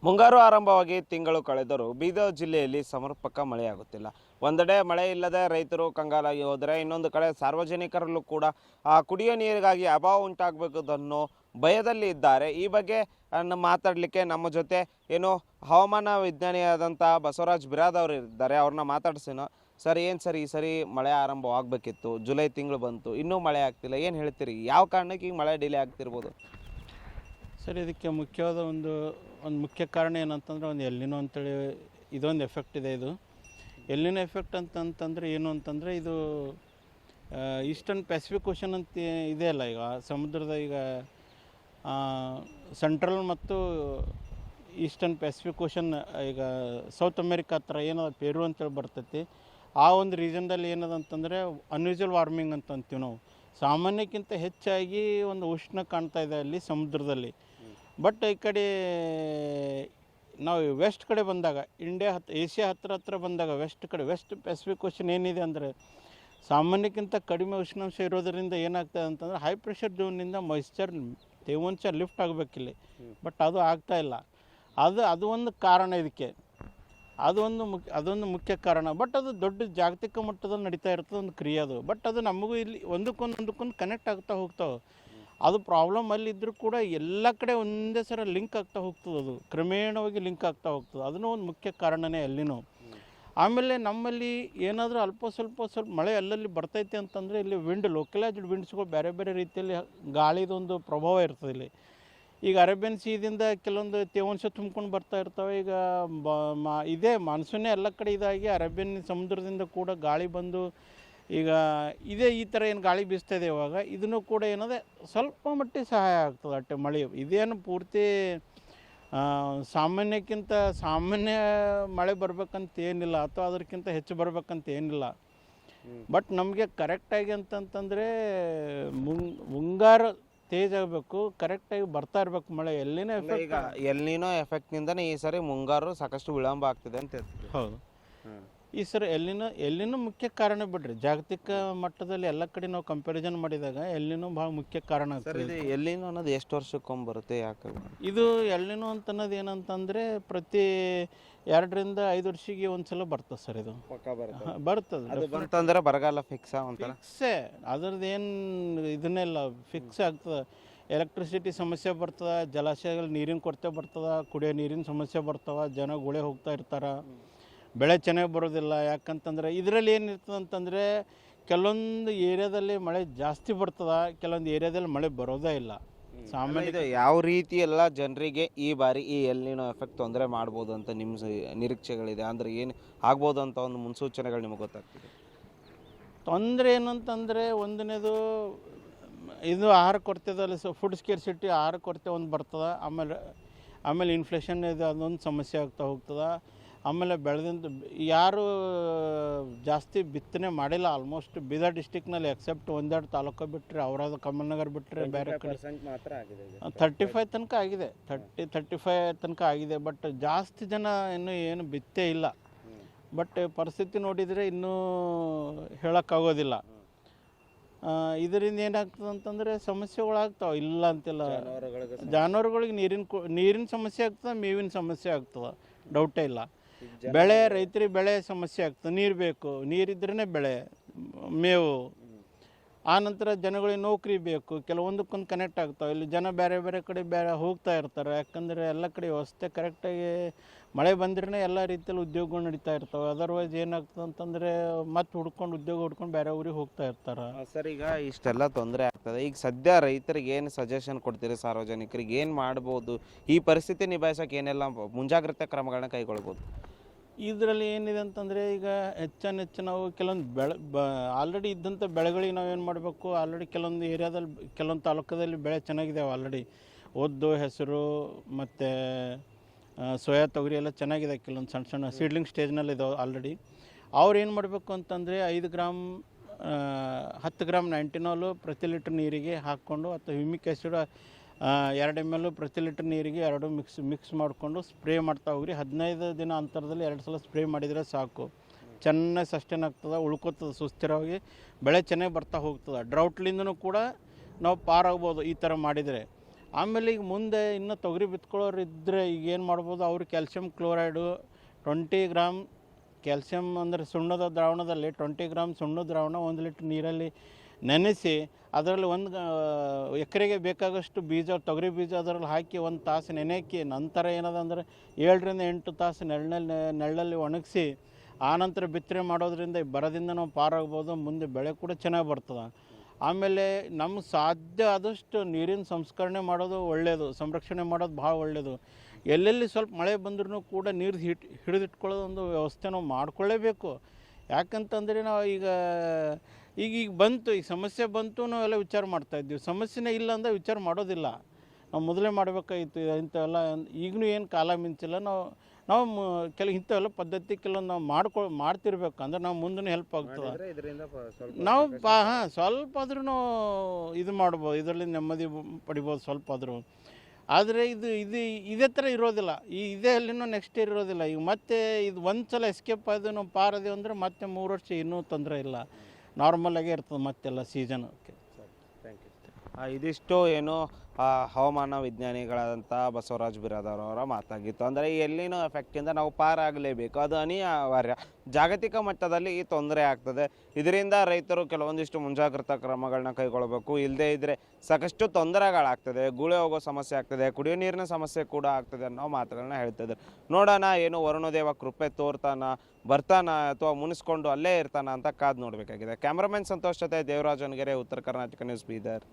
ಮುಂಗಾರು ಆರಂಭವಾಗಿ ತಿಂಗಳು ಕಳೆದರೂ ಬೀದರ್ ಜಿಲ್ಲೆಯಲ್ಲಿ ಸಮರ್ಪಕ ಮಳೆಯಾಗುತ್ತಿಲ್ಲ. ಒಂದೆಡೆ ಮಳೆ ಇಲ್ಲದೆ ರೈತರು ಕಂಗಾಲಾಗಿ ಹೋದರೆ, ಇನ್ನೊಂದು ಕಡೆ ಸಾರ್ವಜನಿಕರಲ್ಲೂ ಕೂಡ ಕುಡಿಯೋ ನೀರಿಗಾಗಿ ಅಭಾವ ಉಂಟಾಗಬೇಕನ್ನೋ ಭಯದಲ್ಲಿ ಇದ್ದಾರೆ. ಈ ಬಗ್ಗೆ ಮಾತಾಡಲಿಕ್ಕೆ ನಮ್ಮ ಜೊತೆ ಹವಾಮಾನ ವಿಜ್ಞಾನಿಯಾದಂಥ ಬಸವರಾಜ್ ಬಿರಾದ್ ಅವರು ಇದ್ದಾರೆ. ಅವ್ರನ್ನ ಮಾತಾಡ್ಸೋಣ. ಸರ್, ಏನು ಸರ್, ಈ ಸರಿ ಮಳೆ ಆರಂಭವಾಗಬೇಕಿತ್ತು, ಜುಲೈ ತಿಂಗಳು ಬಂತು, ಇನ್ನೂ ಮಳೆ ಆಗ್ತಿಲ್ಲ, ಏನು ಹೇಳ್ತೀರಿ? ಯಾವ ಕಾರಣಕ್ಕೆ ಈಗ ಮಳೆ ಡಿಲೇ ಆಗ್ತಿರ್ಬೋದು? ಸರ್, ಇದಕ್ಕೆ ಮುಖ್ಯವಾದ ಒಂದು ಮುಖ್ಯ ಕಾರಣ ಏನಂತಂದರೆ ಒಂದು ಎಲ್ನಿನೋ ಅಂತೇಳಿ ಇದೊಂದು ಎಫೆಕ್ಟ್ ಇದೆ. ಇದು ಎಲ್ನಿನೋ ಎಫೆಕ್ಟ್ ಅಂತಂದರೆ ಏನು ಅಂತಂದರೆ, ಇದು ಈಸ್ಟರ್ನ್ ಪೆಸಿಫಿಕ್ ಓಷನ್ ಅಂತ ಇದೆಯಲ್ಲ, ಈಗ ಸಮುದ್ರದ ಈಗ ಸೆಂಟ್ರಲ್ ಮತ್ತು ಈಸ್ಟರ್ನ್ ಪೆಸಿಫಿಕ್ ಓಷನ್, ಈಗ ಸೌತ್ ಅಮೇರಿಕಾ ಹತ್ರ ಏನದ ಪೆರು ಅಂತೇಳಿ ಬರ್ತೈತಿ. ಆ ಒಂದು ರೀಜನ್ದಲ್ಲಿ ಏನದ ಅಂತಂದರೆ ಅನ್ಯೂಜುವಲ್ ವಾರ್ಮಿಂಗ್ ಅಂತ ಅಂತೀವಿ ನಾವು. ಸಾಮಾನ್ಯಕ್ಕಿಂತ ಹೆಚ್ಚಾಗಿ ಒಂದು ಉಷ್ಣ ಕಾಣ್ತಾ ಇದೆ ಅಲ್ಲಿ ಸಮುದ್ರದಲ್ಲಿ. ಬಟ್ ಈ ಕಡೆ ನಾವು ವೆಸ್ಟ್ ಕಡೆ ಬಂದಾಗ, ಏಷ್ಯಾ ಹತ್ರ ಬಂದಾಗ ವೆಸ್ಟ್ ಕಡೆ, ವೆಸ್ಟ್ ಪೆಸಿಫಿಕ್ ಓಷನ್ ಏನಿದೆ ಅಂದರೆ ಸಾಮಾನ್ಯಕ್ಕಿಂತ ಕಡಿಮೆ ಉಷ್ಣಾಂಶ ಇರೋದರಿಂದ ಏನಾಗ್ತದೆ ಅಂತಂದರೆ ಹೈ ಪ್ರೆಷರ್ ಝೋನ್ನಿಂದ ಮಾಯಿಶ್ಚರ್ ತೇವಾಂಶ ಲಿಫ್ಟ್ ಆಗಬೇಕಿಲ್ಲಿ. ಬಟ್ ಅದು ಆಗ್ತಾಯಿಲ್ಲ. ಅದು ಒಂದು ಕಾರಣ ಇದಕ್ಕೆ. ಅದೊಂದು ಮುಖ್ಯ ಕಾರಣ. ಬಟ್ ಅದು ದೊಡ್ಡ ಜಾಗತಿಕ ಮಟ್ಟದಲ್ಲಿ ನಡೀತಾ ಇರ್ತದೆ ಒಂದು ಕ್ರಿಯೆ ಅದು. ಬಟ್ ಅದು ನಮಗೂ ಇಲ್ಲಿ ಒಂದಕ್ಕೊಂದು ಕನೆಕ್ಟ್ ಆಗ್ತಾ ಹೋಗ್ತಾವೆ. ಅದು ಪ್ರಾಬ್ಲಮ್ ಅಲ್ಲಿದ್ದರೂ ಕೂಡ ಎಲ್ಲ ಕಡೆ ಒಂದೇ ಸಲ ಲಿಂಕ್ ಆಗ್ತಾ ಹೋಗ್ತದೆ. ಅದು ಕ್ರಮೇಣವಾಗಿ ಲಿಂಕ್ ಆಗ್ತಾ ಹೋಗ್ತದೆ. ಅದನ್ನೂ ಒಂದು ಮುಖ್ಯ ಕಾರಣನೇ ಅಲ್ಲಿನೂ. ಆಮೇಲೆ ನಮ್ಮಲ್ಲಿ ಏನಾದರೂ ಸ್ವಲ್ಪ ಮಳೆ ಅಲ್ಲಲ್ಲಿ ಬರ್ತೈತೆ ಅಂತಂದರೆ ಇಲ್ಲಿ ಲೋಕಲೈಸ್ಡ್ ವಿಂಡ್ಸ್ಗಳು ಬೇರೆ ಬೇರೆ ರೀತಿಯಲ್ಲಿ ಗಾಳಿದೊಂದು ಪ್ರಭಾವ ಇರ್ತದೆ ಇಲ್ಲಿ. ಈಗ ಅರೇಬಿಯನ್ ಸೀದಿಂದ ಕೆಲವೊಂದು ತೇವಾಂಶ ತುಂಬ್ಕೊಂಡು ಬರ್ತಾ ಇರ್ತವೆ. ಈಗ ಇದೇ ಮಾನ್ಸೂನೇ ಎಲ್ಲ ಕಡೆ ಇದಾಗಿ ಅರೇಬಿಯನ್ ಸಮುದ್ರದಿಂದ ಕೂಡ ಗಾಳಿ ಬಂದು ಈಗ ಈ ಥರ ಏನು ಗಾಳಿ ಬೀಸ್ತಾ ಇದೆ ಇವಾಗ, ಇದನ್ನು ಕೂಡ ಏನದೆ ಸ್ವಲ್ಪ ಮಟ್ಟಿಗೆ ಸಹಾಯ ಆಗ್ತದೆ ಅಷ್ಟೇ ಮಳೆ. ಇದೇನು ಪೂರ್ತಿ ಸಾಮಾನ್ಯ ಮಳೆ ಬರ್ಬೇಕಂತ ಏನಿಲ್ಲ, ಅಥವಾ ಅದಕ್ಕಿಂತ ಹೆಚ್ಚು ಬರ್ಬೇಕಂತ ಏನಿಲ್ಲ. ಬಟ್ ನಮಗೆ ಕರೆಕ್ಟಾಗಿ ಅಂತಂತಂದರೆ ಮುಂಗಾರು ತೇಜ್ ಆಗಬೇಕು, ಕರೆಕ್ಟಾಗಿ ಬರ್ತಾ ಇರಬೇಕು ಮಳೆ. ಎಲ್ನಿನೋ ಎಫೆಕ್ಟ್ನಿಂದನೇ ಈ ಸರಿ ಮುಂಗಾರು ಸಾಕಷ್ಟು ವಿಳಂಬ ಆಗ್ತಿದೆ ಅಂತ ಹೇಳ್ತೀವಿ. ಹೌದು, ಈ ಸರಿ ಎಲ್ಲಿನೂ ಮುಖ್ಯ ಕಾರಣ ಬಿಡ್ರಿ. ಜಾಗತಿಕ ಮಟ್ಟದಲ್ಲಿ ಎಲ್ಲ ಕಡೆ ನಾವು ಕಂಪ್ಯಾರಿಸನ್ ಮಾಡಿದಾಗ ಎಲ್ಲಿನೂ ಭಾಳ ಮುಖ್ಯ ಕಾರಣ ಆಗ್ತದೆ. ಎಲ್ಲಿನೋ ಅನ್ನೋದು ಎಷ್ಟು ವರ್ಷಕ್ಕೊಮ್ಮೆ ಬರುತ್ತೆ? ಯಾಕೆ ಇದು ಎಲ್ಲಿನೋ ಅನ್ನೋದು ಏನಂತಂದರೆ ಪ್ರತಿ 2 ರಿಂದ 5 ವರ್ಷಕ್ಕೆ ಒಂದ್ಸಲ ಬರ್ತದೆ ಸರ್. ಇದು ಬರ್ತದೆ. ಬಂತಂದ್ರೆ ಬರಗಾಲ ಫಿಕ್ಸೇ. ಅದ್ರದ್ದು ಏನು ಇದನ್ನೆಲ್ಲ ಫಿಕ್ಸ್ ಆಗ್ತದೆ. ಎಲೆಕ್ಟ್ರಿಸಿಟಿ ಸಮಸ್ಯೆ ಬರ್ತದೆ, ಜಲಾಶಯಗಳ ನೀರಿನ ಕೊರತೆ ಬರ್ತದೆ, ಕುಡಿಯೋ ನೀರಿನ ಸಮಸ್ಯೆ ಬರ್ತವೆ, ಜನ ಗುಳೆ ಹೋಗ್ತಾ ಇರ್ತಾರೆ, ಬೆಳೆ ಚೆನ್ನಾಗಿ ಬರೋದಿಲ್ಲ. ಯಾಕಂತಂದರೆ ಇದರಲ್ಲಿ ಏನಿರ್ತದೆ ಅಂತಂದರೆ ಕೆಲವೊಂದು ಏರಿಯಾದಲ್ಲಿ ಮಳೆ ಜಾಸ್ತಿ ಬರ್ತದೆ, ಕೆಲವೊಂದು ಏರಿಯಾದಲ್ಲಿ ಮಳೆ ಬರೋದೇ ಇಲ್ಲ. ಸಾಮಾನ್ಯ ಯಾವ ರೀತಿ ಎಲ್ಲ ಜನರಿಗೆ ಈ ಬಾರಿ ಈ ಎಲ್ನಿನೋ ಎಫೆಕ್ಟ್ ತೊಂದರೆ ಮಾಡ್ಬೋದು ಅಂತ ನಿಮ್ಮ ನಿರೀಕ್ಷೆಗಳಿದೆ? ಅಂದರೆ ಏನು ಆಗ್ಬೋದು ಅಂತ ಒಂದು ಮುನ್ಸೂಚನೆಗಳು ನಿಮಗೆ ಗೊತ್ತಾಗ್ತದೆ? ತೊಂದರೆ ಏನಂತಂದರೆ ಒಂದನೇದು ಇದು ಆಹಾರ ಕೊರತೆದಲ್ಲಿ ಫುಡ್ ಸ್ಕೇರ್ಸಿಟಿ, ಆಹಾರ ಕೊರತೆ ಒಂದು ಬರ್ತದೆ. ಆಮೇಲೆ ಇನ್ಫ್ಲೇಷನ್ ಇದು ಅದೊಂದು ಸಮಸ್ಯೆ ಆಗ್ತಾ ಹೋಗ್ತದೆ. ಆಮೇಲೆ ಬೆಳೆದಿಂದ ಯಾರು ಜಾಸ್ತಿ ಬಿತ್ತನೆ ಮಾಡಿಲ್ಲ, ಆಲ್ಮೋಸ್ಟ್ ಬೀದರ್ ಡಿಸ್ಟಿಕ್ನಲ್ಲಿ ಎಕ್ಸೆಪ್ಟ್ 1-2 ತಾಲೂಕು ಬಿಟ್ಟರೆ, ಅವರಾದ ಕಮಲ್ನಗರ್ ಬಿಟ್ಟರೆ ಬೇರೆ ಕಡೆ 35 ತನಕ ಆಗಿದೆ, 35 ತನಕ ಆಗಿದೆ. ಬಟ್ ಜಾಸ್ತಿ ಜನ ಏನು ಬಿತ್ತೇ ಇಲ್ಲ. ಬಟ್ ಪರಿಸ್ಥಿತಿ ನೋಡಿದರೆ ಇನ್ನೂ ಹೇಳೋಕ್ಕಾಗೋದಿಲ್ಲ. ಇದರಿಂದ ಏನಾಗ್ತದೆ ಅಂತಂದರೆ ಸಮಸ್ಯೆಗಳಾಗ್ತಾವೆ, ಇಲ್ಲ ಅಂತಿಲ್ಲ. ಜಾನುವಾರುಗಳಿಗೆ ನೀರಿನ ಸಮಸ್ಯೆ ಆಗ್ತದೆ, ಮೇವಿನ ಸಮಸ್ಯೆ ಆಗ್ತದೆ, ಡೌಟೇ ಇಲ್ಲ. ರೈತರಿಗೆ ಬೆಳೆ ಸಮಸ್ಯೆ ಆಗ್ತದೆ. ನೀರು ಬೇಕು, ನೀರಿದ್ರೇ ಬೆಳೆ, ಮೇವು. ಆನಂತರ ಜನಗಳಿಗೆ ನೌಕರಿ ಬೇಕು, ಕೆಲವೊಂದಕ್ಕೊಂದು ಕನೆಕ್ಟ್ ಆಗ್ತಾವೆ. ಇಲ್ಲಿ ಜನ ಬೇರೆ ಬೇರೆ ಕಡೆ ಹೋಗ್ತಾ ಇರ್ತಾರೆ. ಯಾಕಂದರೆ ಎಲ್ಲ ಕಡೆ ವ್ಯವಸ್ಥೆ ಕರೆಕ್ಟಾಗಿ ಮಳೆ ಬಂದ್ರೇ ಎಲ್ಲ ರೀತಿಯಲ್ಲಿ ಉದ್ಯೋಗಗಳು ನಡೀತಾ ಇರ್ತವೆ. ಅದರ್ವೈಸ್ ಏನಾಗ್ತದೆ ಅಂತಂದರೆ ಮತ್ತೆ ಉದ್ಯೋಗ ಹುಡ್ಕೊಂಡು ಬೇರೆ ಊರಿಗೆ ಹೋಗ್ತಾ ಇರ್ತಾರೆ. ಸರ್, ಈಗ ಇಷ್ಟೆಲ್ಲ ತೊಂದರೆ ಆಗ್ತದೆ. ಈಗ ಸದ್ಯ ರೈತರಿಗೆ ಏನು ಸಜೆಷನ್ ಕೊಡ್ತೀರಿ? ಸಾರ್ವಜನಿಕರಿಗೆ ಏನು ಮಾಡ್ಬೋದು? ಈ ಪರಿಸ್ಥಿತಿ ನಿಭಾಯಿಸೋಕೆ ಏನೆಲ್ಲ ಮುಂಜಾಗ್ರತಾ ಕ್ರಮಗಳನ್ನ ಕೈಗೊಳ್ಬೋದು? ಇದರಲ್ಲಿ ಏನಿದೆ ಅಂತಂದರೆ ಈಗ ಹೆಚ್ಚು ನಾವು ಕೆಲವೊಂದು ಆಲ್ರೆಡಿ ಇದ್ದಂಥ ಬೆಳೆಗಳಿಗೆ ನಾವೇನು ಮಾಡಬೇಕು, ಆಲ್ರೆಡಿ ಕೆಲವೊಂದು ಏರಿಯಾದಲ್ಲಿ ಕೆಲವೊಂದು ತಾಲೂಕದಲ್ಲಿ ಬೆಳೆ ಚೆನ್ನಾಗಿದ್ದಾವೆ. ಆಲ್ರೆಡಿ ಉದ್ದು, ಹೆಸರು ಮತ್ತು ಸೋಯಾ, ತೊಗರಿ ಎಲ್ಲ ಚೆನ್ನಾಗಿದೆ. ಕೆಲವೊಂದು ಸಣ್ಣ ಸೀಡ್ಲಿಂಗ್ ಸ್ಟೇಜ್ನಲ್ಲಿ ಇದಾವೆ ಆಲ್ರೆಡಿ. ಅವ್ರು ಏನು ಮಾಡಬೇಕು ಅಂತಂದರೆ 5 ಗ್ರಾಮ್ 10 ಗ್ರಾಮ್ 90 ಪ್ರತಿ ಲೀಟ್ರ್ ನೀರಿಗೆ ಹಾಕ್ಕೊಂಡು, ಅಥವಾ ಹ್ಯೂಮಿಕ್ ಆ್ಯಸಿಡ್ 2 ml ಪ್ರತಿ ಲೀಟ್ರ್ ನೀರಿಗೆ 2 ಮಿಕ್ಸ್ ಮಾಡಿಕೊಂಡು ಸ್ಪ್ರೇ ಮಾಡ್ತಾ ಹೋಗ್ರಿ. 15 ದಿನ ಅಂತರದಲ್ಲಿ 2 ಸಲ ಸ್ಪ್ರೇ ಮಾಡಿದರೆ ಸಾಕು. ಚೆನ್ನಾಗಿ ಸಸ್ಟೈನ್ ಆಗ್ತದೆ, ಉಳ್ಕೋತದೆ ಸುಸ್ಥಿರವಾಗಿ, ಬೆಳೆ ಚೆನ್ನಾಗಿ ಬರ್ತಾ ಹೋಗ್ತದೆ. ಡ್ರೌಟ್ಲಿಂದನೂ ಕೂಡ ನಾವು ಪಾರಾಗ್ಬೋದು ಈ ಥರ ಮಾಡಿದರೆ. ಆಮೇಲೆ ಈಗ ಮುಂದೆ ಇನ್ನೂ ತೊಗರಿ ಬಿತ್ಕೊಳ್ಳೋರು ಇದ್ದರೆ ಈಗ ಏನು ಮಾಡ್ಬೋದು, ಅವರು ಕ್ಯಾಲ್ಸಿಯಂ ಕ್ಲೋರೈಡು 20 ಗ್ರಾಮ್ ಕ್ಯಾಲ್ಸಿಯಂ ಅಂದರೆ ಸುಣ್ಣದ ದ್ರಾವಣದಲ್ಲಿ 20 ಗ್ರಾಮ್ ಸುಣ್ಣದ ದ್ರಾವಣ 1 ಲೀಟ್ರ್ ನೀರಲ್ಲಿ ನೆನೆಸಿ ಅದರಲ್ಲಿ ಎಕರೆಗೆ ಬೇಕಾಗಷ್ಟು ಬೀಜ ತೊಗರಿ ಬೀಜ ಅದರಲ್ಲಿ ಹಾಕಿ 1 ತಾಸು ನೆನೆಕ್ಕಿ ನಂತರ ಏನದ ಅಂದರೆ 7 ರಿಂದ 8 ತಾಸು ನೆರಳಲ್ಲಿ ಒಣಗಿಸಿ ಆನಂತರ ಬಿತ್ತನೆ ಮಾಡೋದ್ರಿಂದ ಈ ಬರದಿಂದ ನಾವು ಪಾರಾಗ್ಬೋದು, ಮುಂದೆ ಬೆಳೆ ಕೂಡ ಚೆನ್ನಾಗಿ ಬರ್ತದೆ. ಆಮೇಲೆ ನಮ್ಗೆ ಸಾಧ್ಯ ಆದಷ್ಟು ನೀರಿನ ಸಂಸ್ಕರಣೆ ಮಾಡೋದು ಒಳ್ಳೆಯದು, ಸಂರಕ್ಷಣೆ ಮಾಡೋದು ಭಾಳ ಒಳ್ಳೆಯದು. ಎಲ್ಲೆಲ್ಲಿ ಸ್ವಲ್ಪ ಮಳೆ ಬಂದ್ರೂ ಕೂಡ ನೀರು ಹಿಡಿದಿಟ್ಕೊಳ್ಳೋದು ಒಂದು ವ್ಯವಸ್ಥೆ ನಾವು ಮಾಡ್ಕೊಳ್ಳೇಬೇಕು. ಯಾಕಂತಂದರೆ ನಾವು ಈಗ ಬಂತು, ಈ ಸಮಸ್ಯೆ ಬಂತು, ನಾವೆಲ್ಲ ವಿಚಾರ ಮಾಡ್ತಾಯಿದ್ವಿ. ಸಮಸ್ಯೆನೇ ಇಲ್ಲ ಅಂದರೆ ವಿಚಾರ ಮಾಡೋದಿಲ್ಲ. ನಾವು ಮೊದಲೇ ಮಾಡಬೇಕಾಗಿತ್ತು ಇಂಥವೆಲ್ಲ. ಈಗಲೂ ಏನು ಕಾಲ ಮಿಂಚಿಲ್ಲ. ನಾವು ಇಂಥವೆಲ್ಲ ಪದ್ಧತಿ ಕೆಲವೊಂದು ನಾವು ಮಾಡ್ತಿರ್ಬೇಕು, ಅಂದ್ರೆ ನಾವು ಮುಂದೆ ಹೆಲ್ಪ್ ಆಗ್ತದೆ. ನಾವು ಸ್ವಲ್ಪ ಆದ್ರೂ ಇದು ಮಾಡ್ಬೋದು, ಇದರಲ್ಲಿ ನೆಮ್ಮದಿ ಪಡಿಬೋದು ಸ್ವಲ್ಪ ಆದರೂ. ಆದರೆ ಇದೇ ಥರ ಇರೋದಿಲ್ಲ. ಇದೇ ಅಲ್ಲಿನೂ ನೆಕ್ಸ್ಟ್ ಇಯರ್ ಇರೋದಿಲ್ಲ. ಈಗ ಮತ್ತೆ ಇದು ಒಂದು ಸಲ ಎಸ್ಕೇಪ್ ಆಯ್ತು ನಾವು ಪಾರದೇವು ಅಂದರೆ ಮತ್ತೆ 3 ವರ್ಷ ಇನ್ನೂ ತೊಂದರೆ ಇಲ್ಲ, ನಾರ್ಮಲಾಗೇ ಇರ್ತದೆ ಮತ್ತೆಲ್ಲ ಸೀಸನ್. Okay, thank you. ಇದಿಷ್ಟು ಏನು ಹವಾಮಾನ ವಿಜ್ಞಾನಿಗಳಾದಂಥ ಬಸವರಾಜ್ ಬಿರಾದಾರ್ ಅವರ ಮಾತಾಗಿತ್ತು. ಅಂದರೆ ಎಲ್ಲಿನೋ ಎಫೆಕ್ಟಿಂದ ನಾವು ಪಾರಾಗಲೇಬೇಕು, ಅದು ಅನಿವಾರ್ಯ. ಜಾಗತಿಕ ಮಟ್ಟದಲ್ಲಿ ಈ ತೊಂದರೆ ಆಗ್ತದೆ. ಇದರಿಂದ ರೈತರು ಕೆಲವೊಂದಿಷ್ಟು ಮುಂಜಾಗ್ರತಾ ಕ್ರಮಗಳನ್ನ ಕೈಗೊಳ್ಳಬೇಕು. ಇಲ್ಲದೇ ಇದ್ದರೆ ಸಾಕಷ್ಟು ತೊಂದರೆಗಳಾಗ್ತದೆ, ಗುಳೆ ಹೋಗೋ ಸಮಸ್ಯೆ ಆಗ್ತದೆ, ಕುಡಿಯೋ ನೀರಿನ ಸಮಸ್ಯೆ ಕೂಡ ಆಗ್ತದೆ ಅನ್ನೋ ಮಾತುಗಳನ್ನ ಹೇಳ್ತಿದ್ರು. ನೋಡೋಣ, ಏನು ವರುಣದೇವ ಕೃಪೆ ಬರ್ತಾನ ಅಥವಾ ಮುನಿಸ್ಕೊಂಡು ಅಲ್ಲೇ ಇರ್ತಾನ ಅಂತ ಕಾದು ನೋಡಬೇಕಾಗಿದೆ. ಕ್ಯಾಮ್ರಾಮನ್ ಸಂತೋಷ್ ಜೊತೆ ದೇವರಾಜ್ ಅನ್ಗೆರೆ, ಉತ್ತರ ಕರ್ನಾಟಕ ನ್ಯೂಸ್, ಬೀದರ್.